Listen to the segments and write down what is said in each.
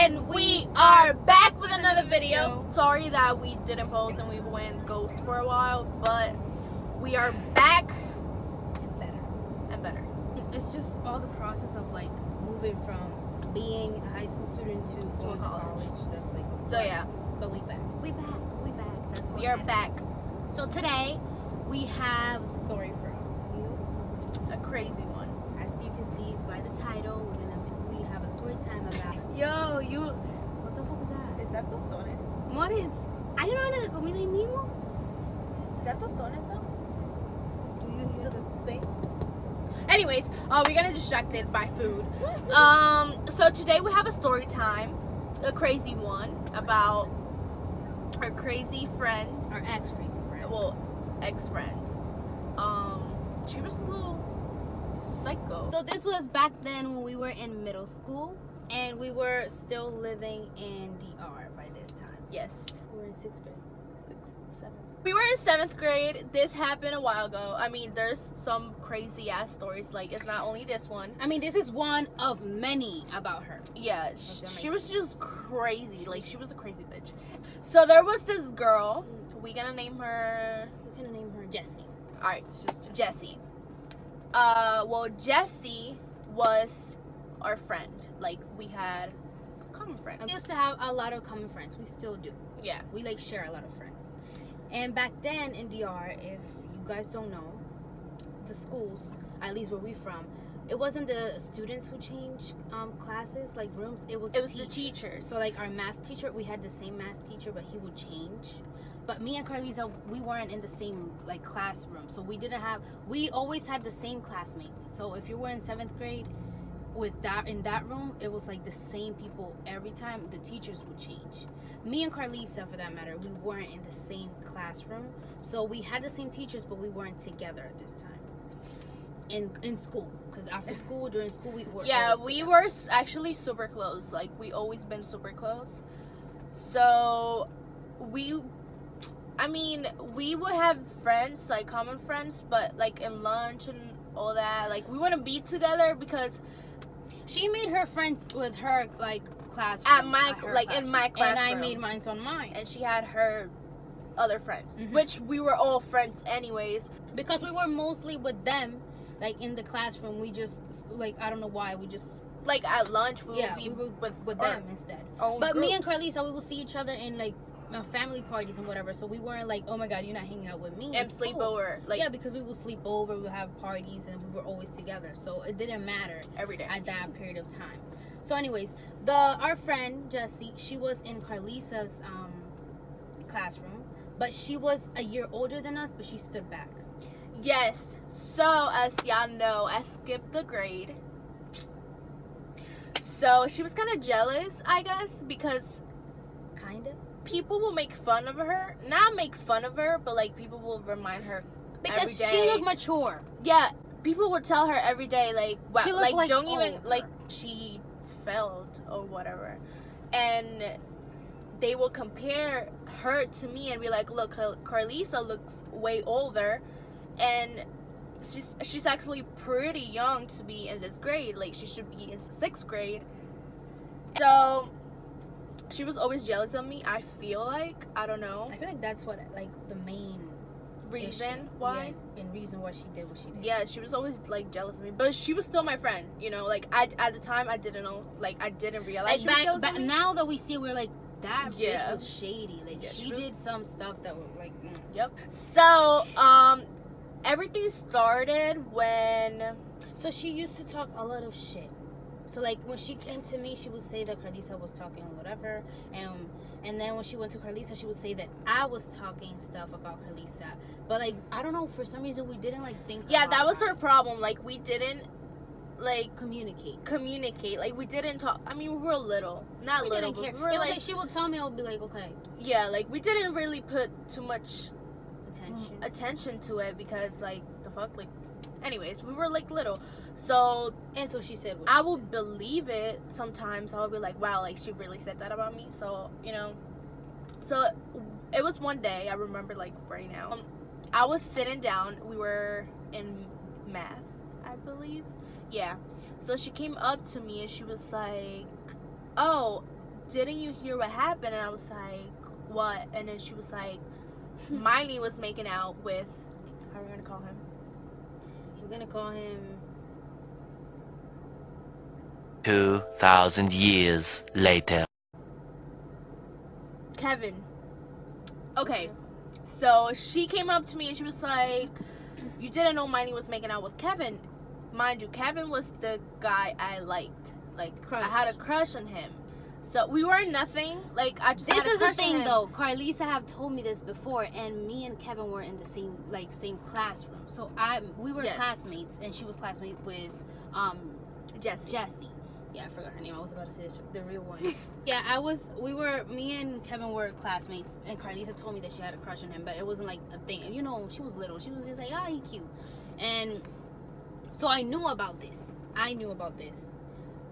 And we are back with another video. Sorry that we didn't post and we went ghost for a while, but we are back and better. It's just all the process of like moving from being a high school student to going to college. That's like yeah. But we back. That's We are back. So today we have a story for you. A crazy one. As you can see by the title, we have a story time about. What the fuck is that? Is that tostones? What is? ¿Hay una hora de comida y mismo? Is that tostones though? Do you hear the thing? Anyways, we're gonna distracted by food. So today we have a story time, a crazy one about our crazy friend, Our ex-crazy friend. well, ex-friend. She was a little psycho. So this was back then when we were in middle school, and we were still living in DR by this time. Yes. We were in 6th grade. 7th. We were in 7th grade. This happened a while ago. I mean, there's some crazy ass stories. Like, it's not only this one. I mean, this is one of many about her. Yeah, that she makes was sense. just crazy. Like, she was a crazy bitch. So there was this girl. We gonna name her. We can name her Jessie. All right, it's just Jessie. Well, Jessie was our friend. Like, we had common friends. We used to have a lot of common friends. We still do. Yeah. We like share a lot of friends. And back then in DR, if you guys don't know, the schools, at least where we from, it wasn't the students who changed classes, like rooms. It was the teachers. So like our math teacher, we had the same math teacher, but he would change. But me and Carlisa, we weren't in the same like classroom, so we always had the same classmates. So if you were in 7th grade, in that room, it was like the same people every time. The teachers would change. Me and Carlisa, for that matter, we weren't in the same classroom, so we had the same teachers, but we weren't together at this time in school. Because after school, during school, we were we were actually super close. Like, we always been super close. So we would have friends, like common friends, but like in lunch and all that, like we wouldn't be together because she made her friends with her like class in my classroom, and I made mine on mine, and she had her other friends, Mm-hmm. which we were all friends anyways because we were mostly with them. Like in the classroom, we just like I don't know why we just like at lunch we would be we were with our them instead. own But me and groups. Carlisa, we will see each other in like family parties and whatever. So we weren't like, oh my god, you're not hanging out with me. and It's cool. sleepover, like Yeah, because we would sleep over, we would have parties, and we were always together. So it didn't matter every day. at that period of time. So anyways, our friend Jessie, she was in Carlisa's classroom, but she was a year older than us, but she stood back. Yes. So as y'all know, I skipped the grade. So she was kind of jealous, I guess, because Kind of. people will make fun of her. Not make fun of her, but like people will remind her Because every she day. looked mature. Yeah, people would tell her every day, like, wow, She looked like don't even older. like she failed or whatever, and they will compare her to me and be like, look, Carlisa looks way older, and she's actually pretty young to be in this grade. Like, she should be in 6th grade. So she was always jealous of me. I feel like, I don't know, I feel like that's what like the main reason issue. why. Yeah, and reason why she did what she did. Yeah, she was always like jealous of me, but she was still my friend. You know, like at the time I didn't know, like I didn't realize Like she was jealous of me. now that we see, we're like, that Yeah. bitch was shady. Like Yeah, she she was- did some stuff that were like. Yep. So everything started when So she used to talk a lot of shit. So like when she came to me, she would say that Carlisa was talking whatever, and then when she went to Carlisa, she would say that I was talking stuff about Carlisa. But like I don't know, for some reason we didn't like think. yeah, about that was her problem. Like, we didn't like communicate. like we didn't talk. I mean, we were little, not We little, didn't care. but we were It was like, like she would tell me, I would be like, okay, yeah, like we didn't really put too much attention. to it because like the fuck, like, anyways, we were like little. So And so she said, I will believe it sometimes. I'll be like, wow, like she really said that about me. So, you know, so it was one day, I remember like right now. I was sitting down, we were in math, I believe. Yeah. So she came up to me and she was like, oh, didn't you hear what happened? And I was like, what? And then she was like, Miley was making out with, how are we gonna call him? We're gonna call him 2,000 years later. Kevin. Okay, so she came up to me and she was like, you didn't know Miley was making out with Kevin. Mind you, Kevin was the guy I liked. Like, Crush. I had a crush on him. So we were nothing. Like, I just this had a is the crush on thing him. though. Carlisa have told me this before, and me and Kevin were in the same classroom. So we were Yes. classmates, and she was classmate with Jessie. Yeah, I forgot her name. I was about to say this, the real one. Yeah, me and Kevin were classmates, and Carlisa told me that she had a crush on him, but it wasn't like a thing. And you know, she was little. She was just like, he cute. And so I knew about this.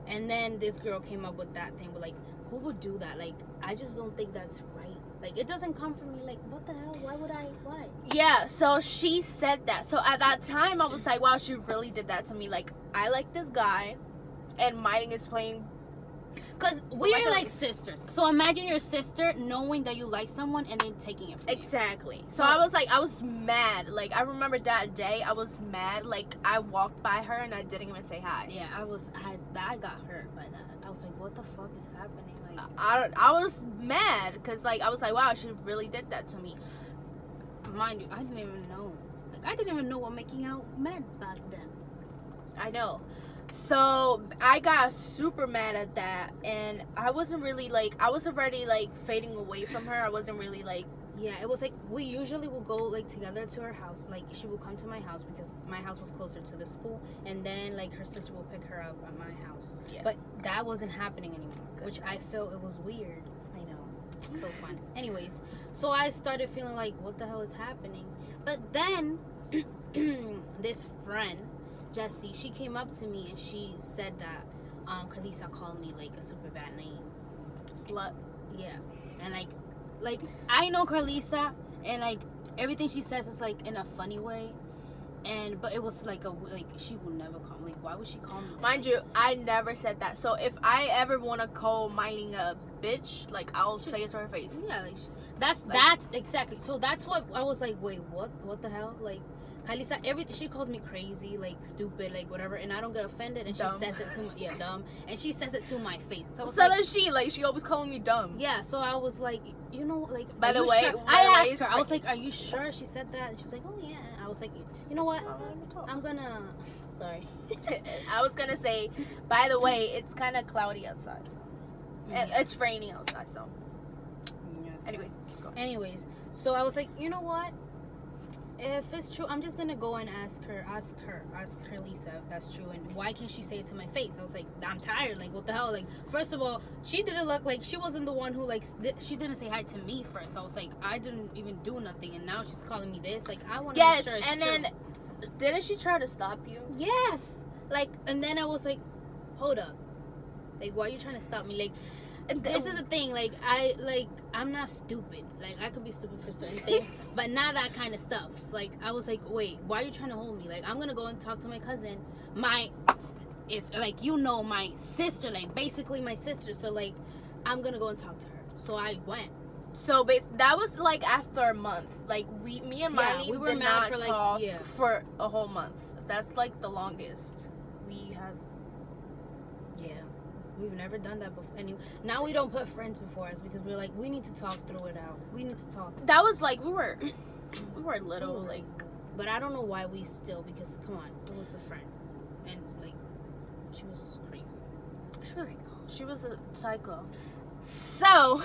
And then this girl came up with that thing, but like, who would do that? Like, I just don't think that's right. Like, it doesn't come from me. Like, what the hell? Why would I? Why? Yeah, so she said that. So at that time, I was like, wow, she really did that to me. Like, I like this guy, and Miley is playing. Because we are like sisters. So imagine your sister knowing that you like someone and then taking it from you. Exactly. So I was mad. Like, I remember that day, I was mad. Like, I walked by her and I didn't even say hi. Yeah, I got hurt by that. I was like, what the fuck is happening? Like, I was mad because, like, I was like, wow, she really did that to me. mind you, I didn't even know. Like, I didn't even know what making out meant back then. I know. So I got super mad at that, and I wasn't really like, I was already like fading away from her. I wasn't really like, yeah, it was like we usually would go like together to her house. Like, she would come to my house because my house was closer to the school, and then like her sister would pick her up at my house. Yeah. But that wasn't happening anymore, which I felt it was weird. I know, so fun. Anyways, so I started feeling like, what the hell is happening? But then this friend, Jessie, she came up to me and she said that Carlisa called me like a super bad name. slut. Yeah. And like I know Carlisa, and like everything she says is like in a funny way, but it was like she would never call me. Like, why would she call me that? Mind you, I never said that. So if I ever want to call Miley a bitch, like, I'll say it to her face. Yeah, like that's exactly. So that's what I was like. Wait, what the hell? Like, Carlisa, everything, she calls me crazy, like stupid, like whatever, and I don't get offended, and Dumb. she says it to my dumb, and she says it to my face. So, So does she. Like, she always calling me dumb. yeah. So I was like, you know, like, By are the you way- sure? by the I way, asked her. I was like, are you sure she said that? And she was like, oh yeah. I was like, you know what? I'm gonna. Sorry. I was gonna say, by the way, it's kind of cloudy outside. So. And Yeah. it's raining outside, so. Anyways, keep going. Anyways, so I was like, you know what? If it's true, I'm just gonna go and ask Lisa if that's true, and why can't she say it to my face? I was like, I'm tired. Like, what the hell? Like, first of all, she didn't look like, she wasn't the one who like she didn't say hi to me first. So I was like, I didn't even do nothing, and now she's calling me this. Like, I want to Yes, make sure it's and true. then didn't she try to stop you? Yes. Like, and then I was like, hold up. Like, why are you trying to stop me? Like, this is the thing. Like, I'm not stupid. Like, I could be stupid for certain things, but not that kind of stuff. Like, I was like, wait, why are you trying to hold me? Like, I'm gonna go and talk to my cousin. My sister, like, basically my sister. So, like, I'm gonna go and talk to her. So I went. So that was like after a month. Like, me and Miley we were did mad not for, like, talk yeah. for a whole month. That's like the longest we have. Yeah. We've never done that before. Now we don't put friends before us because we're like, we need to talk through it out. We need to talk. That was like we were little, like. But I don't know why we still, because come on, it was a friend, and like, she was crazy. She was a psycho. So,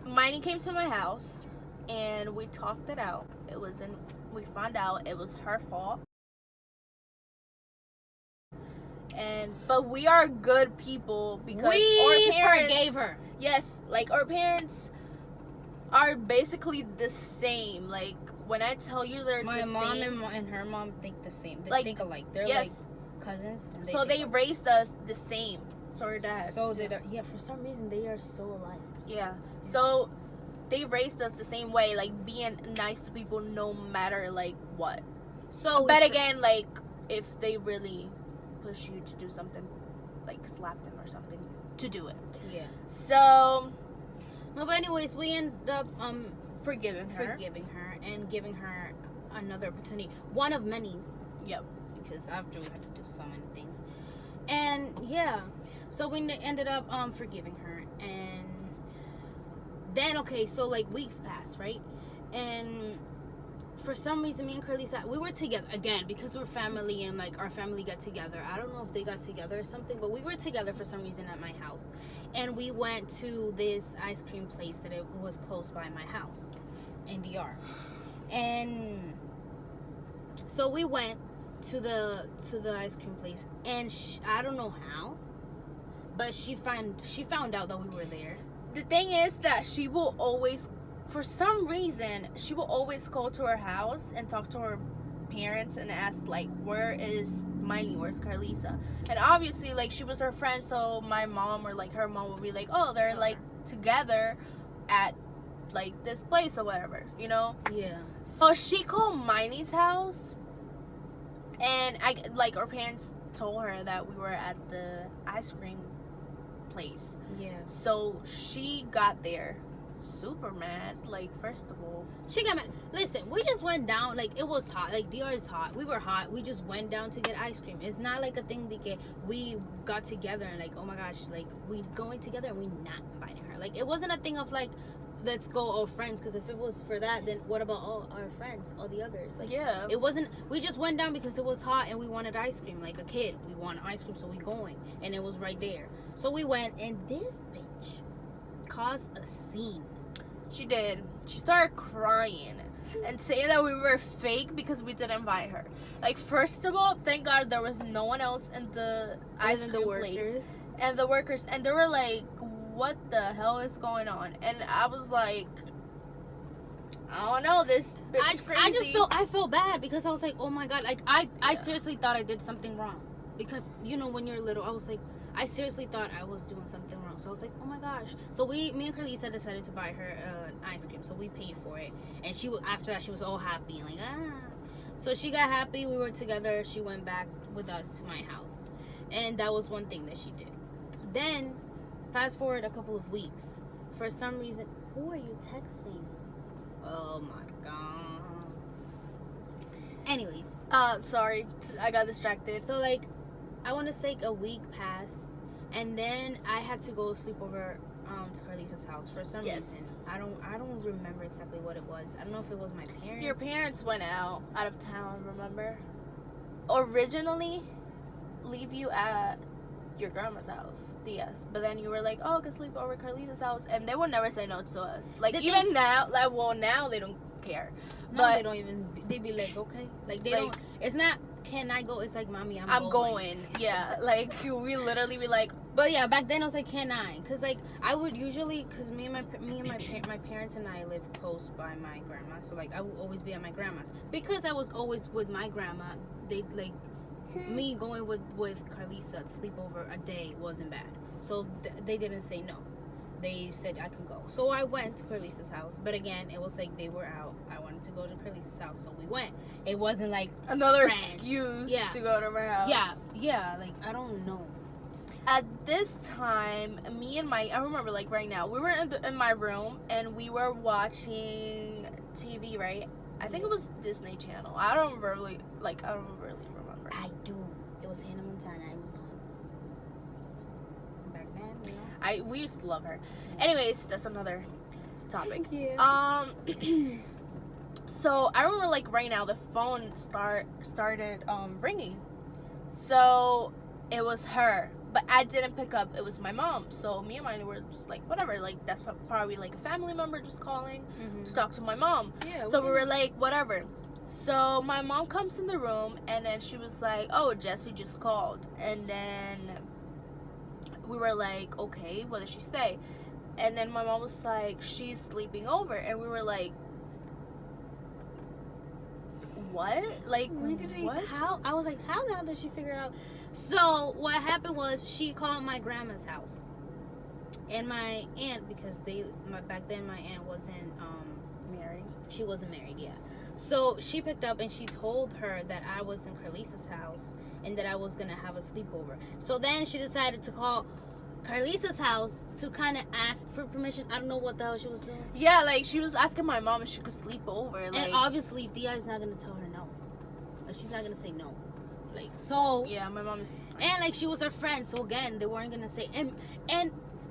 Miley came to my house, and we talked it out. We found out it was her fault. But we are good people because We our parents forgave her. Yes, like, our parents are basically the same. Like, when I tell you they're My the mom same, and her mom think the same. They Like, think alike. They're yes. like cousins. And so think they alike. raised us the same. So our dads. So too. yeah, for some reason they are so alike. Yeah. So they raised us the same way, like being nice to people no matter like what. So, But again, like, if they really push you to do something like slapped him or something to do it. Yeah. So No, but anyways, we ended up forgiving her. And giving her another opportunity, one of many's. Yep. Because after we had to do so many things, and yeah, so we ended up forgiving her, and then so like weeks passed, right? And for some reason, me and Carlisa, we were together again because we're family, and like our family got together. I don't know if they got together or something, but we were together for some reason at my house, and we went to this ice cream place that it was close by my house in DR, and so we went to the ice cream place, and I don't know how, but she found out that we were there. The thing is that she will always, for some reason, she will always go to her house and talk to her parents and ask like, where is Miley, where's Carlisa? And obviously like she was her friend, so my mom or like her mom would be like, oh, they're like together at like this place or whatever, you know? Yeah. So she called Miley's house, and her parents told her that we were at the ice cream place. Yeah. So she got there super mad. Like, first of all, she got mad. Listen, we just went down. Like, it was hot. Like, DR is hot. We were hot. We just went down to get ice cream. It's not like a thing that we got together and like, oh my gosh, like we going together and we not inviting her. Like, it wasn't a thing of like, let's go all friends, because if it was for that, then what about all our friends, all the others? Like, yeah, it wasn't. We just went down because it was hot and we wanted ice cream. Like a kid, we wanted ice cream, so we going, and it was right there. So we went, and this bitch caused a scene. She did. She started crying and saying that we were fake because we didn't invite her. Like, first of all, thank God there was no one else in the ice cream place. And the workers, and they were like, what the hell is going on? And I was like, I don't know, this bitch is crazy. I felt bad because I was like, oh my God, like I seriously thought I did something wrong, because you know when you're little, I was like, I seriously thought I was doing something wrong. So I was like, oh my gosh. So me and Carlisa decided to buy her ice cream, so we paid for it, and after that she was all happy, like so she got happy, we were together, she went back with us to my house, and that was one thing that she did. Then fast forward a couple of weeks, for some reason, who are you texting? Oh my God. Anyways, sorry, I got distracted. so like, I want to say a week passed, and then I had to go sleepover to Carlisa's house for some reason. I don't remember exactly what it was. I don't know if it was my parents. Your parents went out of town, remember? Originally, leave you at your grandma's house, Diaz. But then you were like, oh, I can sleep over at Carlisa's house, and they would never say no to us. Like, even now, like, well, now they don't care. No, but they don't even. They be like, okay, like they don't. It's not. Can I go? It's like, mommy, I'm going. Yeah, like we literally be like. But yeah, back then I was like, can I? Cause like I would usually, cause me and my parents and I live close by my grandma, so like I would always be at my grandma's, because I was always with my grandma. They like me going with Carlisa to sleep over a day wasn't bad, so they didn't say no. They said I could go. So I went to Carlisa's house. But again, it was like they were out. I wanted to go to Carlisa's house, so we went. It wasn't like another excuse to go to her house. Yeah, like, I don't know. At this time, I remember like right now, we were in my room and we were watching TV, right? I think it was Disney Channel. I don't really remember. I do. It was Hannah Montana. It was on. We used to love her. Anyways, that's another topic. Yeah. So I remember like right now the phone started ringing. So it was her, but I didn't pick up. It was my mom. So me and mine were just like, whatever. Like, that's probably like a family member just calling to talk to my mom. Yeah. So we were like, whatever. So my mom comes in the room, and then she was like, oh, Jesse just called. And then we were like, okay, what did she say? And then my mom was like, she's sleeping over. And we were like, what? Like, what? How? I was like, how the hell did she figure it out? So what happened was she called my grandma's house. And my aunt, because back then my aunt wasn't married. She wasn't married, yeah. So she picked up and she told her that I was in Carlisa's house and that I was gonna have a sleepover. So then she decided to call Carlisa's house to kind of ask for permission. I don't know what the hell she was doing. Yeah, like she was asking my mom if she could sleep over. Like, And obviously, Dia is not gonna tell her no. Like, she's not gonna say no. Like, so. yeah, my mom is. And like, she was her friend. So again, they weren't gonna say. And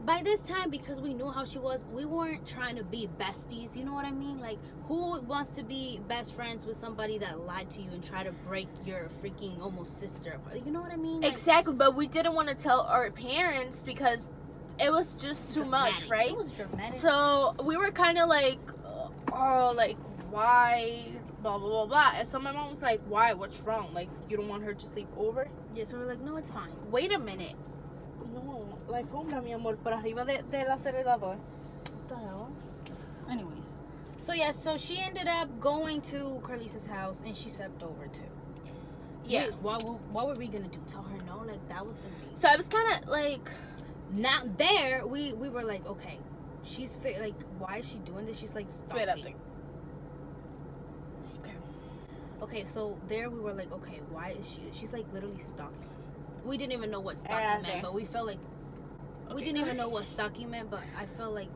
by this time, because we knew how she was, we weren't trying to be besties. You know what I mean? Like, who wants to be best friends with somebody that lied to you and try to break your freaking almost sister apart? You know what I mean? Like, Exactly, but we didn't want to tell our parents because it was just too much, dramatic. right? It was dramatic. So we were kind of like, oh, like, why? Blah, blah, blah, blah. And so my mom was like, why? What's wrong? Like, you don't want her to sleep over? Yeah, so we're like, no, it's fine. Wait a minute. No, la alfombra, mi amor, por arriba del acelerador. What the hell? Anyways. So yeah, so she ended up going to Carlisa's house and she slept over too. Yeah. Wait, what were we gonna do? Tell her no? Like, that was gonna be. So I was kind of like. Now there, we were like, okay, she's like, why is she doing this? She's like stalking. Okay, so there we were like, okay, why is she's like literally stalking us. We didn't even know what stalking meant, but we felt like we didn't even know what stalking meant, but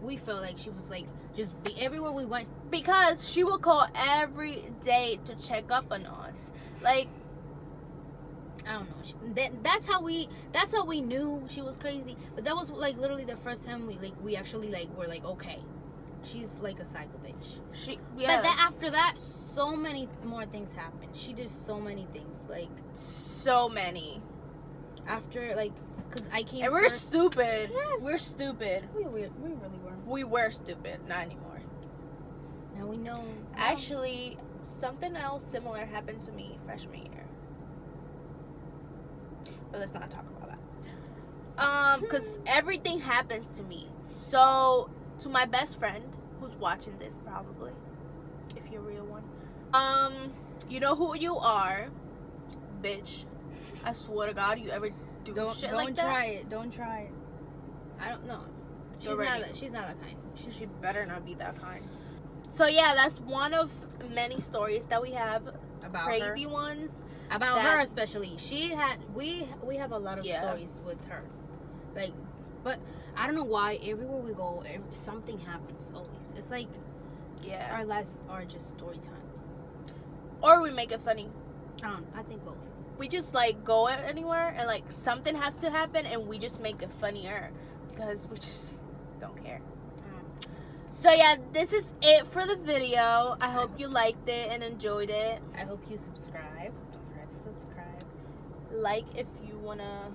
we felt like she was like just everywhere we went, Because she would call every day to check up on us. Like, I don't know. That's how we knew she was crazy. But that was like literally the first time we actually like were like, okay, she's like a psycho bitch. yeah. But then after that, so many more things happened. She did so many things, like so many. after like, cause I came. And we're first. stupid. Yes. We're stupid. We really were. We were stupid. Not anymore. Now we know. Actually, something else similar happened to me freshman year. But let's not talk about that. Because everything happens to me. So, to my best friend, who's watching this probably, if you're a real one, you know who you are, bitch. I swear to God, you ever do shit like that? Don't try it. Don't try it. I don't know. She's not that kind. She better not be that kind. So yeah, that's one of many stories that we have. About crazy ones. About her especially. We have a lot of Yeah. stories with her. Like, but I don't know why everywhere we go, something happens always. It's like Yeah. our lives are just story times. Or we make it funny. I think both. We just like go anywhere and like something has to happen and we just make it funnier because we just don't care. So yeah, this is it for the video. I hope you liked it and enjoyed it. I hope you subscribe. Don't forget to subscribe. Like if you wanna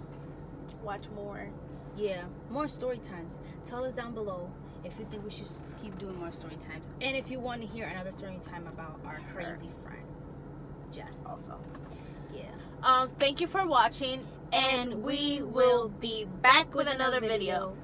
watch more. Yeah, more story times. Tell us down below if you think we should keep doing more story times, and if you want to hear another story time about our crazy friend, Jess. Also. Yeah. Thank you for watching and we will be back with another video.